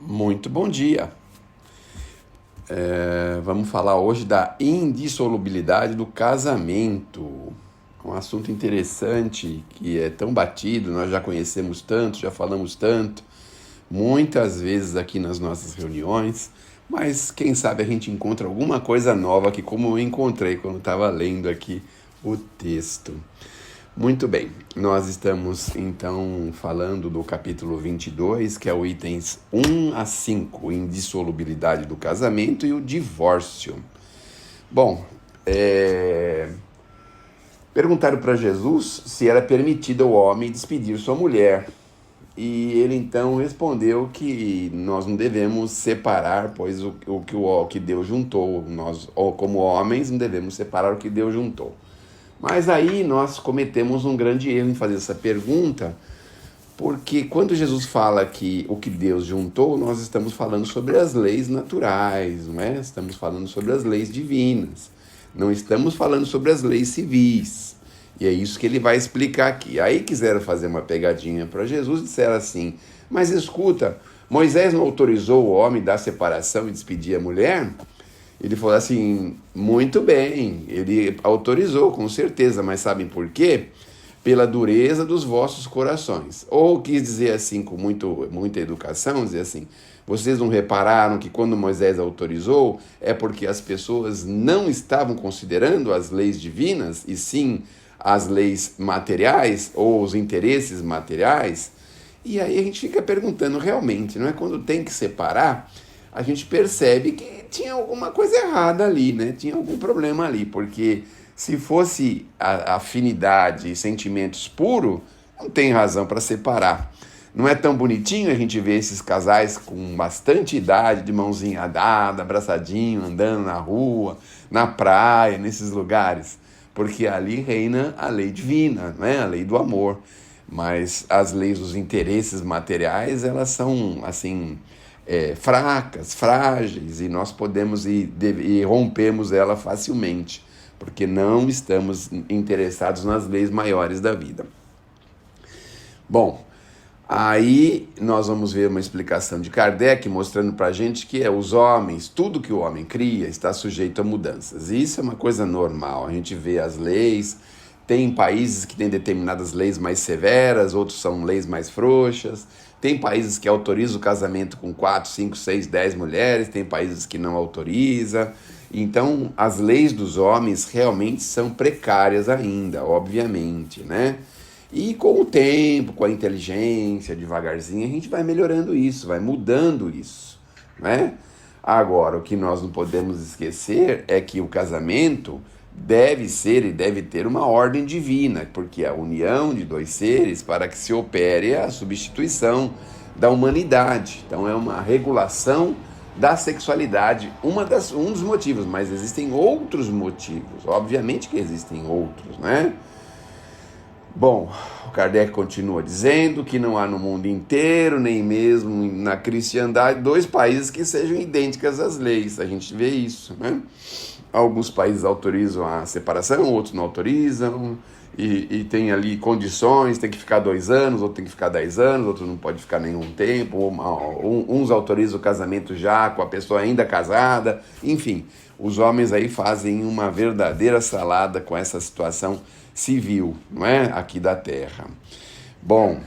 Muito bom dia. Vamos falar hoje da indissolubilidade do casamento. Um assunto interessante que é tão batido, nós já conhecemos tanto, já falamos tanto, muitas vezes aqui nas nossas reuniões, mas quem sabe a gente encontra alguma coisa nova aqui, como eu encontrei quando estava lendo aqui o texto. Muito bem, nós estamos então falando do capítulo 22, que é o itens 1 a 5, indissolubilidade do casamento e o divórcio. Bom, perguntaram para Jesus se era permitido ao homem despedir sua mulher. E ele então respondeu que nós não devemos separar, pois o que Deus juntou, nós, como homens, não devemos separar o que Deus juntou. Mas aí nós cometemos um grande erro em fazer essa pergunta, porque quando Jesus fala que o que Deus juntou, nós estamos falando sobre as leis naturais, não é? Estamos falando sobre as leis divinas, não estamos falando sobre as leis civis. E é isso que ele vai explicar aqui. Aí quiseram fazer uma pegadinha para Jesus e disseram assim: mas escuta, Moisés não autorizou o homem dar separação e despedir a mulher? Ele falou assim: muito bem, ele autorizou, com certeza, mas sabem por quê? Pela dureza dos vossos corações. Ou quis dizer assim, com muita educação, dizer assim: vocês não repararam que quando Moisés autorizou, é porque as pessoas não estavam considerando as leis divinas, e sim as leis materiais, ou os interesses materiais? E aí a gente fica perguntando, realmente, não é? Quando tem que separar, a gente percebe que tinha alguma coisa errada ali, né? Tinha algum problema ali, porque se fosse a afinidade e sentimentos puros, não tem razão para separar. Não é tão bonitinho a gente ver esses casais com bastante idade, de mãozinha dada, abraçadinho, andando na rua, na praia, nesses lugares? Porque ali reina a lei divina, né? A lei do amor. Mas as leis dos interesses materiais, elas são, assim, fracas, frágeis, e nós podemos e rompemos ela facilmente, porque não estamos interessados nas leis maiores da vida. Bom, aí nós vamos ver uma explicação de Kardec mostrando para a gente que os homens, tudo que o homem cria está sujeito a mudanças. E isso é uma coisa normal. A gente vê as leis, tem países que têm determinadas leis mais severas, outros são leis mais frouxas. Tem países que autorizam o casamento com 4, 5, 6, 10 mulheres, tem países que não autorizam. Então, as leis dos homens realmente são precárias ainda, obviamente, né? E com o tempo, com a inteligência, devagarzinho, a gente vai melhorando isso, vai mudando isso, né? Agora, o que nós não podemos esquecer é que o casamento deve ser e deve ter uma ordem divina, porque é a união de dois seres para que se opere a substituição da humanidade. Então é uma regulação da sexualidade, um dos motivos, mas existem outros motivos, obviamente que existem outros, né? Bom, o Kardec continua dizendo que não há no mundo inteiro, nem mesmo na cristandade, dois países que sejam idênticas às leis. A gente vê isso, né? Alguns países autorizam a separação, outros não autorizam, e tem ali condições, tem que ficar 2 anos, outro tem que ficar 10 anos, outro não pode ficar nenhum tempo, uns autorizam o casamento já com a pessoa ainda casada, enfim, os homens aí fazem uma verdadeira salada com essa situação civil, não é? Aqui da Terra. Bom,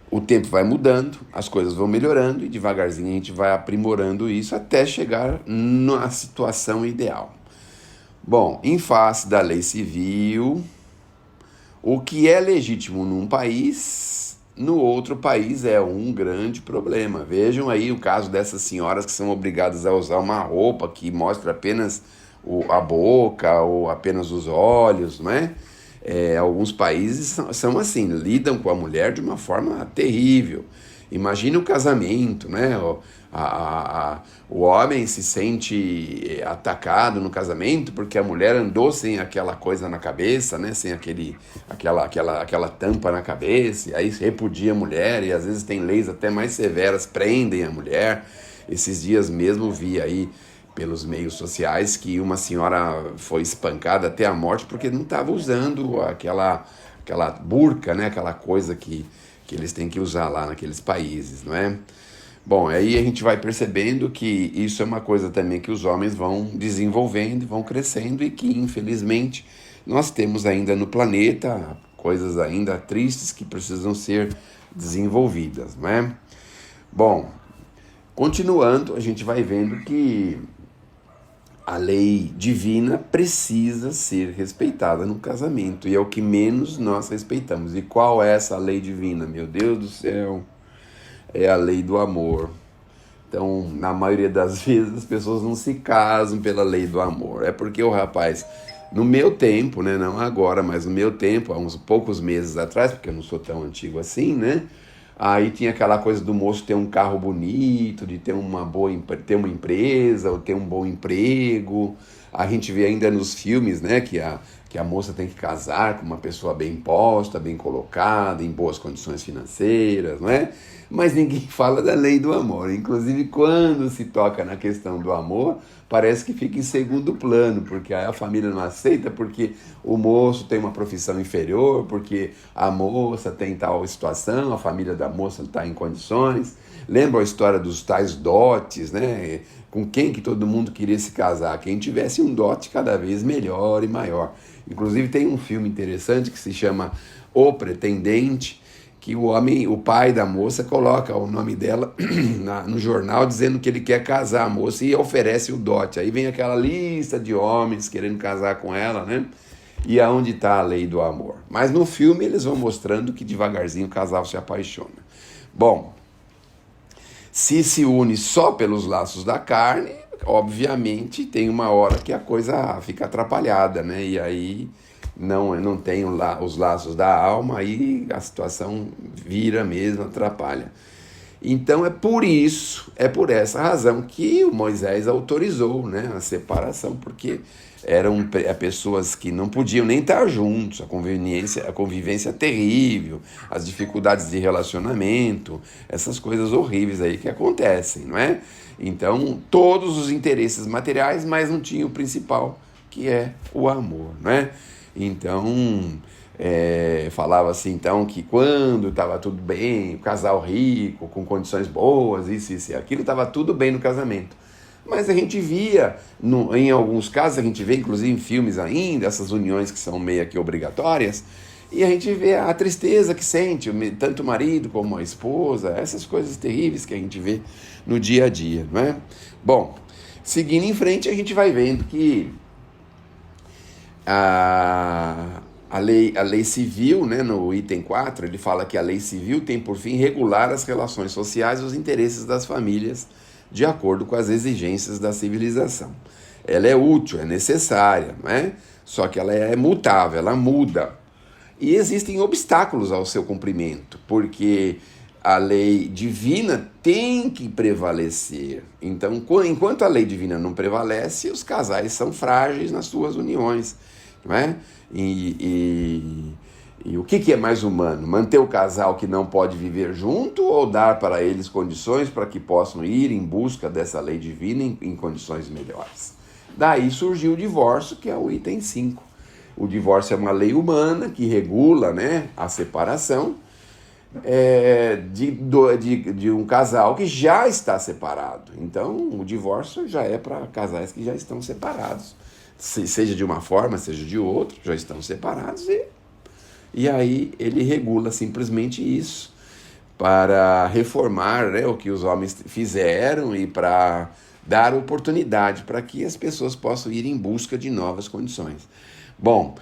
o tempo vai mudando, as coisas vão melhorando e devagarzinho a gente vai aprimorando isso até chegar na situação ideal. Bom, em face da lei civil, o que é legítimo num país, no outro país é um grande problema. Vejam aí o caso dessas senhoras que são obrigadas a usar uma roupa que mostra apenas a boca ou apenas os olhos, não é? Alguns países são assim, lidam com a mulher de uma forma terrível. Imagine o casamento, né? O homem se sente atacado no casamento porque a mulher andou sem aquela coisa na cabeça, né? Sem aquela tampa na cabeça, e aí repudia a mulher, e às vezes tem leis até mais severas, prendem a mulher. Esses dias mesmo vi aí pelos meios sociais que uma senhora foi espancada até a morte porque não estava usando aquela burca, né? Aquela coisa que eles têm que usar lá naqueles países, não é? Bom, aí a gente vai percebendo que isso é uma coisa também que os homens vão desenvolvendo, vão crescendo e que, infelizmente, nós temos ainda no planeta coisas ainda tristes que precisam ser desenvolvidas, né? Bom, continuando, a gente vai vendo que a lei divina precisa ser respeitada no casamento e é o que menos nós respeitamos. E qual é essa lei divina? Meu Deus do céu, é a lei do amor. Então, na maioria das vezes, as pessoas não se casam pela lei do amor. É porque o rapaz, no meu tempo, né, não agora, mas no meu tempo, há uns poucos meses atrás, porque eu não sou tão antigo assim, né? Aí tinha aquela coisa do moço ter um carro bonito, de ter ter uma empresa, ou ter um bom emprego. A gente vê ainda nos filmes, né, que a moça tem que casar com uma pessoa bem posta, bem colocada, em boas condições financeiras, não é? Mas ninguém fala da lei do amor. Inclusive, quando se toca na questão do amor, parece que fica em segundo plano, porque aí a família não aceita, porque o moço tem uma profissão inferior, porque a moça tem tal situação, a família da moça está em condições. Lembra a história dos tais dotes, né? Com quem que todo mundo queria se casar? Quem tivesse um dote cada vez melhor e maior. Inclusive tem um filme interessante que se chama O Pretendente, que o pai da moça, coloca o nome dela no jornal dizendo que ele quer casar a moça e oferece o dote. Aí vem aquela lista de homens querendo casar com ela, né? E aonde está a lei do amor? Mas no filme eles vão mostrando que devagarzinho o casal se apaixona. Bom, se une só pelos laços da carne, obviamente tem uma hora que a coisa fica atrapalhada, né? E aí não tem os laços da alma, aí a situação vira mesmo, atrapalha. Então é por essa razão que o Moisés autorizou, né, a separação, porque eram pessoas que não podiam nem estar juntos, a convivência terrível, as dificuldades de relacionamento, essas coisas horríveis aí que acontecem, não é? Então, todos os interesses materiais, mas não tinha o principal, que é o amor, não é? Então, falava assim, então, que quando estava tudo bem, o casal rico, com condições boas, isso e aquilo, estava tudo bem no casamento. Mas a gente via, em alguns casos, a gente vê, inclusive em filmes ainda, essas uniões que são meio que obrigatórias, e a gente vê a tristeza que sente, tanto o marido como a esposa, essas coisas terríveis que a gente vê no dia a dia, não é? Bom, seguindo em frente, a gente vai vendo que a lei civil, né, no item 4, ele fala que a lei civil tem por fim regular as relações sociais e os interesses das famílias de acordo com as exigências da civilização. Ela é útil, é necessária, não é? Só que ela é mutável, ela muda. E existem obstáculos ao seu cumprimento, porque a lei divina tem que prevalecer. Então, enquanto a lei divina não prevalece, os casais são frágeis nas suas uniões, não é? E o que é mais humano? Manter o casal que não pode viver junto ou dar para eles condições para que possam ir em busca dessa lei divina em condições melhores? Daí surgiu o divórcio, que é o item 5. O divórcio é uma lei humana que regula, né, a separação de um casal que já está separado. Então, o divórcio já é para casais que já estão separados. Seja de uma forma, seja de outra, já estão separados e aí ele regula simplesmente isso para reformar, né, o que os homens fizeram e para dar oportunidade para que as pessoas possam ir em busca de novas condições. Bom,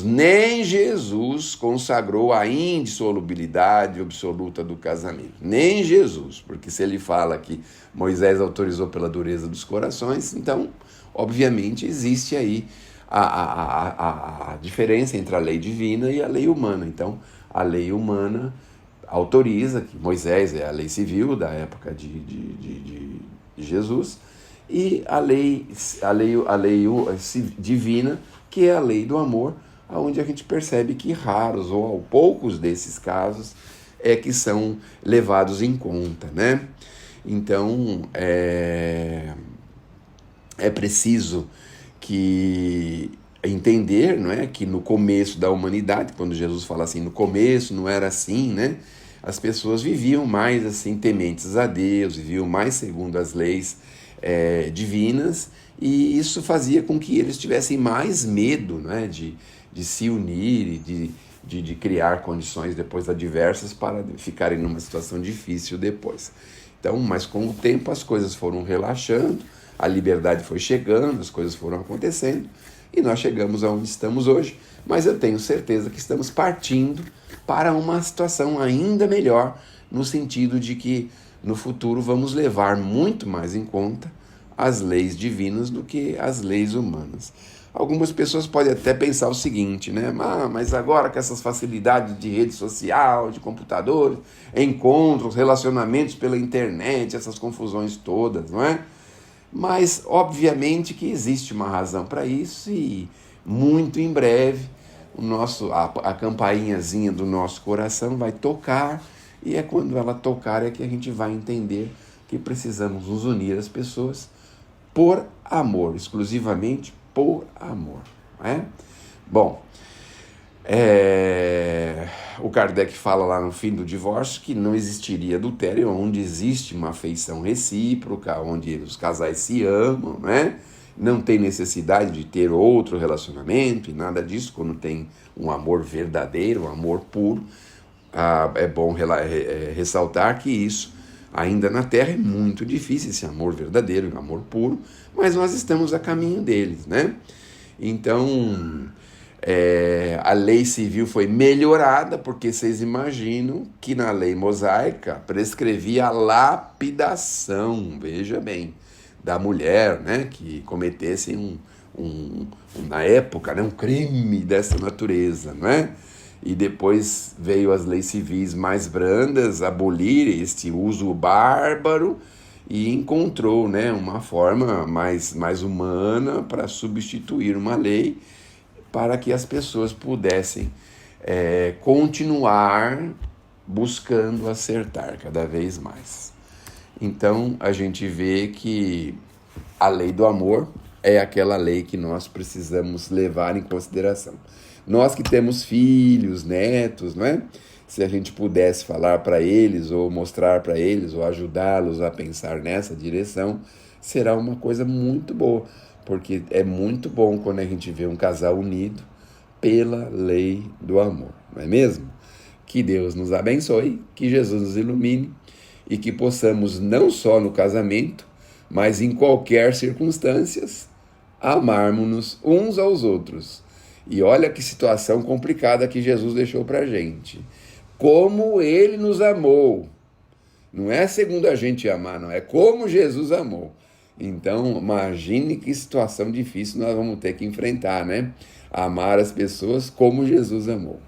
nem Jesus consagrou a indissolubilidade absoluta do casamento. Nem Jesus, porque se ele fala que Moisés autorizou pela dureza dos corações, então, obviamente, existe aí a diferença entre a lei divina e a lei humana. Então, a lei humana autoriza, que Moisés é a lei civil da época de Jesus, e a lei divina, que é a lei do amor, onde a gente percebe que raros ou poucos desses casos é que são levados em conta, né? Então, é preciso que entender, não é, que no começo da humanidade, quando Jesus fala assim, no começo não era assim, né? as pessoas viviam mais assim tementes a Deus, viviam mais segundo as leis divinas, e isso fazia com que eles tivessem mais medo, né, de se unir e de criar condições depois adversas para ficarem numa situação difícil depois. Então, mas com o tempo as coisas foram relaxando, a liberdade foi chegando, as coisas foram acontecendo, e nós chegamos aonde estamos hoje, mas eu tenho certeza que estamos partindo para uma situação ainda melhor, no sentido de que no futuro vamos levar muito mais em conta as leis divinas do que as leis humanas. Algumas pessoas podem até pensar o seguinte, né? Mas agora com essas facilidades de rede social, de computadores, encontros, relacionamentos pela internet, essas confusões todas, não é? Mas, obviamente, que existe uma razão para isso e muito em breve a campainhazinha do nosso coração vai tocar, e é quando ela tocar é que a gente vai entender que precisamos nos unir às pessoas por amor, exclusivamente por amor. Não é? Bom, o Kardec fala lá no fim do divórcio que não existiria adultério onde existe uma afeição recíproca, onde os casais se amam, né? Não tem necessidade de ter outro relacionamento e nada disso, quando tem um amor verdadeiro, um amor puro. É bom ressaltar que isso, ainda na Terra, é muito difícil, esse amor verdadeiro, um amor puro, mas nós estamos a caminho deles, né? Então, a lei civil foi melhorada, porque vocês imaginam que na lei mosaica prescrevia a lapidação, veja bem, da mulher, né, que cometesse na época, né, um crime dessa natureza, não é? E depois veio as leis civis mais brandas abolir este uso bárbaro e encontrou, né, uma forma mais humana para substituir uma lei para que as pessoas pudessem continuar buscando acertar cada vez mais. Então, a gente vê que a lei do amor é aquela lei que nós precisamos levar em consideração. Nós que temos filhos, netos, não é? Se a gente pudesse falar para eles, ou mostrar para eles, ou ajudá-los a pensar nessa direção, será uma coisa muito boa, porque é muito bom quando a gente vê um casal unido pela lei do amor, não é mesmo? Que Deus nos abençoe, que Jesus nos ilumine, e que possamos, não só no casamento, mas em qualquer circunstâncias, amarmos-nos uns aos outros. E olha que situação complicada que Jesus deixou para a gente. Como Ele nos amou. Não é segundo a gente amar, não. É como Jesus amou. Então, imagine que situação difícil nós vamos ter que enfrentar, né? Amar as pessoas como Jesus amou.